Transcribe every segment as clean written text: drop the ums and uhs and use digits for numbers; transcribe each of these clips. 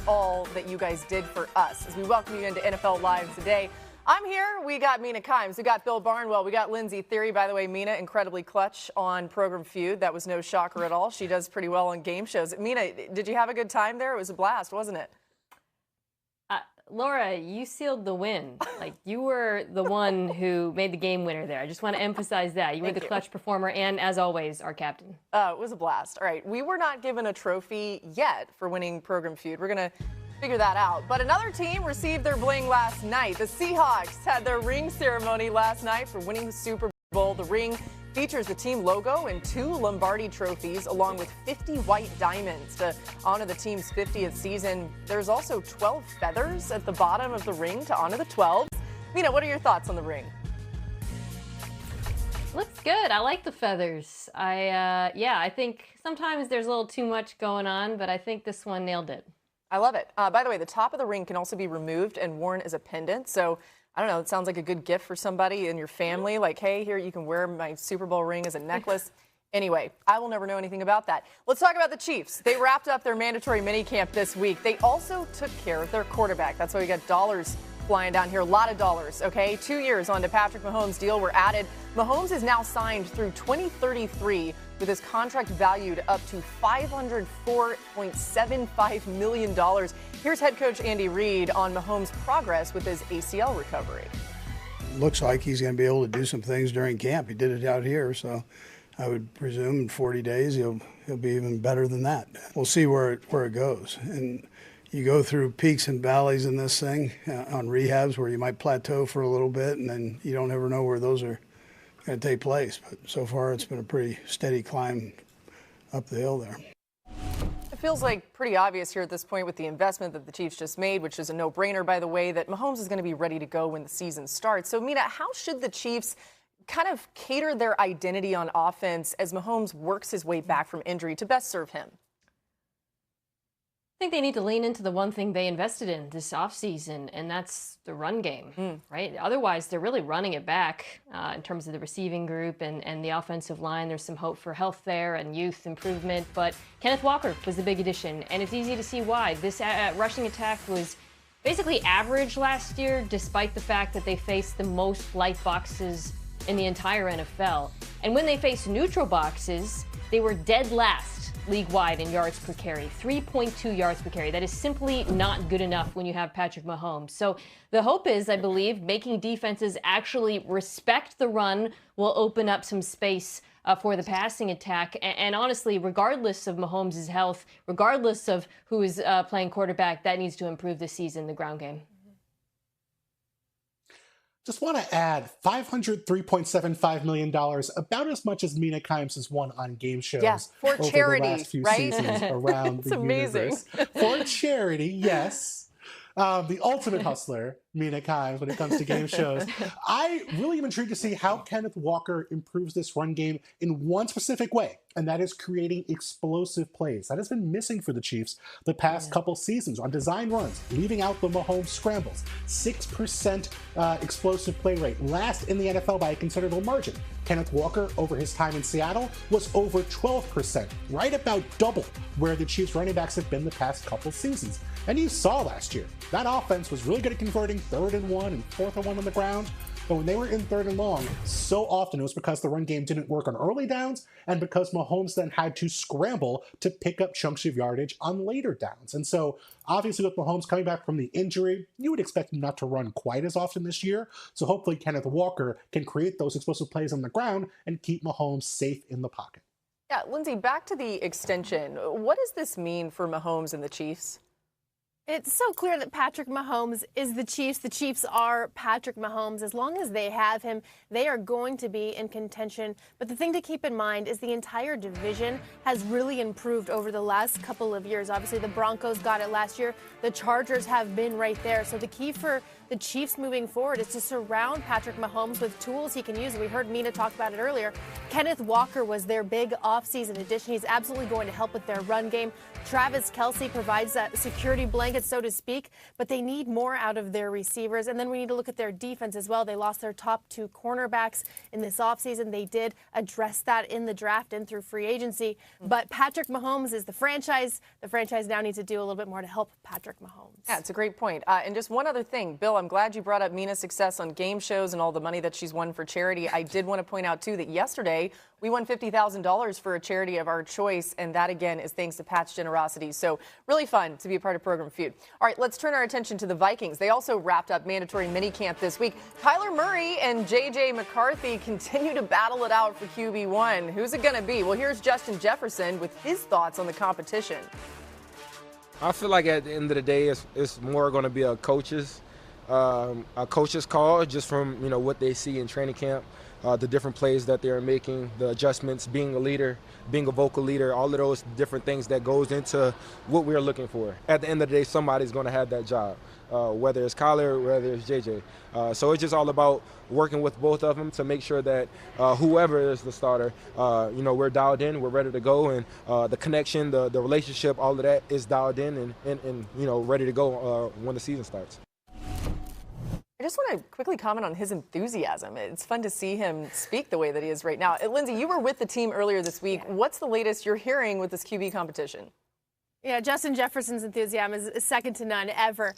all that you guys did for us as we welcome you into NFL Live today. I'm here. We got Mina Kimes. We got Bill Barnwell. We got Lindsay Theory. By the way, Mina, incredibly clutch on Program Feud. That was no shocker at all. She does pretty well on game shows. Mina, did you have a good time there? It was a blast, wasn't it? Laura, you sealed the win. Like, you were the one who made the game winner there. I just want to emphasize that. You were the clutch performer and, as always, our captain. It was a blast. All right, we were not given a trophy yet for winning Program Feud. We're going to figure that out. But another team received their bling last night. The Seahawks had their ring ceremony last night for winning the Super Bowl. The ring features the team logo and 2 Lombardi trophies, along with 50 white diamonds to honor the team's 50th season. There's also 12 feathers at the bottom of the ring to honor the 12s. Mina, what are your thoughts on the ring? Looks good. I like the feathers. I think sometimes there's a little too much going on, but I think this one nailed it. I love it. By the way, the top of the ring can also be removed and worn as a pendant. So I don't know, it sounds like a good gift for somebody in your family. Like, hey, here, you can wear my Super Bowl ring as a necklace. Anyway, I will never know anything about that. Let's talk about the Chiefs. They wrapped up their mandatory minicamp this week. They also took care of their quarterback. That's why we got dollars flying down here. A lot of dollars, okay? 2 years onto Patrick Mahomes' deal were added. Mahomes is now signed through 2033 with his contract valued up to $504.75 million. Here's head coach Andy Reid on Mahomes' progress with his ACL recovery. Looks like he's going to be able to do some things during camp. He did it out here, so I would presume in 40 days he'll be even better than that. We'll see where it goes. And you go through peaks and valleys in this thing on rehabs where you might plateau for a little bit, and then you don't ever know where those are going to take place. But so far, it's been a pretty steady climb up the hill there. It feels like pretty obvious here at this point with the investment that the Chiefs just made, which is a no-brainer, by the way, that Mahomes is going to be ready to go when the season starts. So, Mina, how should the Chiefs kind of cater their identity on offense as Mahomes works his way back from injury to best serve him? I think they need to lean into the one thing they invested in this offseason, and that's the run game, right? Otherwise, they're really running it back in terms of the receiving group and the offensive line. There's some hope for health there and youth improvement, but Kenneth Walker was the big addition, and it's easy to see why. This rushing attack was basically average last year, despite the fact that they faced the most light boxes in the entire NFL. And when they faced neutral boxes, they were dead last league-wide in yards per carry, 3.2 yards per carry. That is simply not good enough when you have Patrick Mahomes. So the hope is, I believe, making defenses actually respect the run will open up some space for the passing attack. And honestly, regardless of Mahomes' health, regardless of who is playing quarterback, that needs to improve this season, the ground game. Just want to add $503.75 million, about as much as Mina Kimes has won on game shows for over charity, the last few right? seasons around the universe. For charity, yes. The ultimate hustler, Mina Kimes, when it comes to game shows. I really am intrigued to see how Kenneth Walker improves this run game in one specific way, and that is creating explosive plays. That has been missing for the Chiefs the past couple seasons on design runs, leaving out the Mahomes scrambles. 6% explosive play rate, last in the NFL by a considerable margin. Kenneth Walker, over his time in Seattle, was over 12%, right about double where the Chiefs running backs have been the past couple seasons. And you saw last year, that offense was really good at converting 3rd and 1 and 4th and 1 on the ground. But when they were in 3rd and long, so often it was because the run game didn't work on early downs and because Mahomes then had to scramble to pick up chunks of yardage on later downs. And so obviously with Mahomes coming back from the injury, you would expect him not to run quite as often this year. So hopefully Kenneth Walker can create those explosive plays on the ground and keep Mahomes safe in the pocket. Yeah, Lindsay, back to the extension. What does this mean for Mahomes and the Chiefs? It's so clear that Patrick Mahomes is the Chiefs. The Chiefs are Patrick Mahomes. As long as they have him, they are going to be in contention. But the thing to keep in mind is the entire division has really improved over the last couple of years. Obviously, the Broncos got it last year. The Chargers have been right there. So the key for the Chiefs moving forward is to surround Patrick Mahomes with tools he can use. We heard Mina talk about it earlier. Kenneth Walker was their big offseason addition. He's absolutely going to help with their run game. Travis Kelce provides that security blanket, so to speak, but they need more out of their receivers. And then we need to look at their defense as well. They lost their top 2 cornerbacks in this offseason. They did address that in the draft and through free agency. But Patrick Mahomes is the franchise. The franchise now needs to do a little bit more to help Patrick Mahomes. Yeah, it's a great point. And just one other thing, Bill, I'm glad you brought up Mina's success on game shows and all the money that she's won for charity. I did want to point out, too, that yesterday we won $50,000 for a charity of our choice, and that, again, is thanks to Pat's generosity. So really fun to be a part of Program Feud. All right, let's turn our attention to the Vikings. They also wrapped up mandatory minicamp this week. Kyler Murray and J.J. McCarthy continue to battle it out for QB1. Who's it going to be? Well, here's Justin Jefferson with his thoughts on the competition. I feel like at the end of the day, it's more going to be a coach's call, just from what they see in training camp, the different plays that they're making, the adjustments, being a leader, being a vocal leader, all of those different things that goes into what we're looking for. At the end of the day, somebody's going to have that job, whether it's Kyler, whether it's JJ. So it's just all about working with both of them to make sure that whoever is the starter, we're dialed in, we're ready to go, and the connection, the relationship, all of that is dialed in and ready to go when the season starts. I just want to quickly comment on his enthusiasm. It's fun to see him speak the way that he is right now. Lindsay, you were with the team earlier this week. Yeah. What's the latest you're hearing with this QB competition? Yeah, Justin Jefferson's enthusiasm is second to none ever.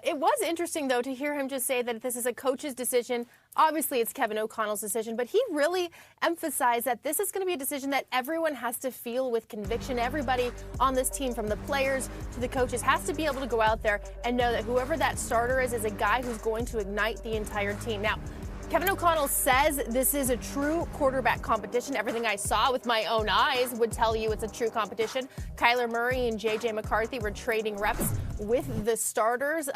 It was interesting, though, to hear him just say that this is a coach's decision. Obviously, it's Kevin O'Connell's decision, but he really emphasized that this is going to be a decision that everyone has to feel with conviction. Everybody on this team, from the players to the coaches, has to be able to go out there and know that whoever that starter is a guy who's going to ignite the entire team. Now, Kevin O'Connell says this is a true quarterback competition. Everything I saw with my own eyes would tell you it's a true competition. Kyler Murray and J.J. McCarthy were trading reps with the starters.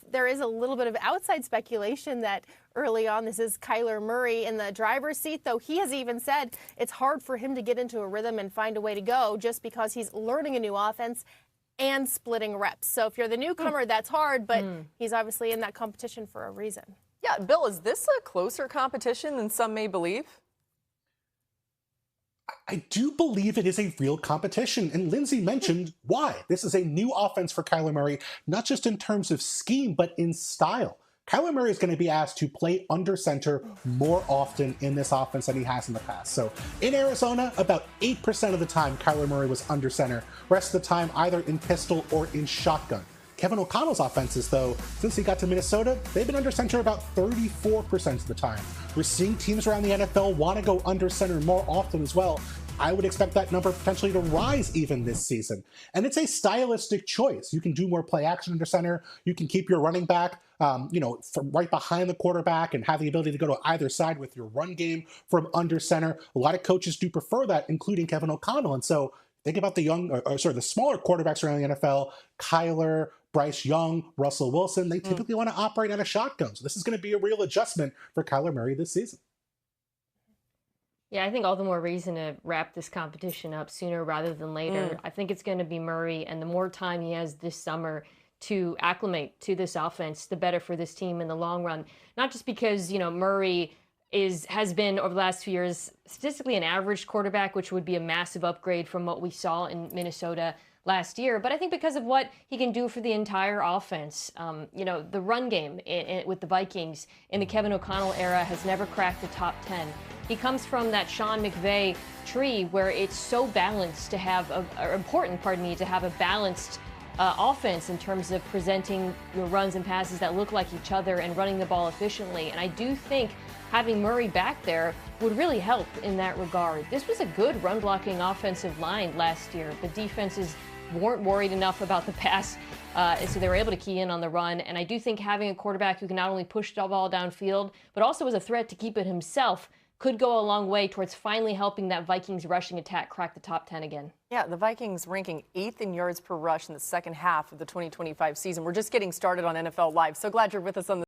There is a little bit of outside speculation that early on this is Kyler Murray in the driver's seat, though he has even said it's hard for him to get into a rhythm and find a way to go just because he's learning a new offense and splitting reps. So if you're the newcomer, that's hard, but he's obviously in that competition for a reason. Yeah, Bill, is this a closer competition than some may believe? I do believe it is a real competition, and Lindsay mentioned why. This is a new offense for Kyler Murray, not just in terms of scheme, but in style. Kyler Murray is going to be asked to play under center more often in this offense than he has in the past. So in Arizona, about 8% of the time, Kyler Murray was under center. Rest of the time, either in pistol or in shotgun. Kevin O'Connell's offenses, though, since he got to Minnesota, they've been under center about 34% of the time. We're seeing teams around the NFL want to go under center more often as well. I would expect that number potentially to rise even this season. And it's a stylistic choice. You can do more play action under center. You can keep your running back, from right behind the quarterback and have the ability to go to either side with your run game from under center. A lot of coaches do prefer that, including Kevin O'Connell. And so think about the smaller quarterbacks around the NFL, Kyler, Bryce Young, Russell Wilson. They typically want to operate out of shotgun. So this is going to be a real adjustment for Kyler Murray this season. Yeah, I think all the more reason to wrap this competition up sooner rather than later. I think it's going to be Murray, and the more time he has this summer to acclimate to this offense, the better for this team in the long run. Not just because, Murray has been over the last few years statistically an average quarterback, which would be a massive upgrade from what we saw in Minnesota last year, but I think because of what he can do for the entire offense. The run game with the Vikings in the Kevin O'Connell era has never cracked the top 10. He comes from that Sean McVay tree where it's so balanced to have to have a balanced offense in terms of presenting your runs and passes that look like each other and running the ball efficiently. And I do think having Murray back there would really help in that regard. This was a good run-blocking offensive line last year. The defenses weren't worried enough about the pass, so they were able to key in on the run. And I do think having a quarterback who can not only push the ball downfield, but also is a threat to keep it himself could go a long way towards finally helping that Vikings rushing attack crack the top 10 again. Yeah, the Vikings ranking 8th in yards per rush in the second half of the 2025 season. We're just getting started on NFL Live. So glad you're with us on the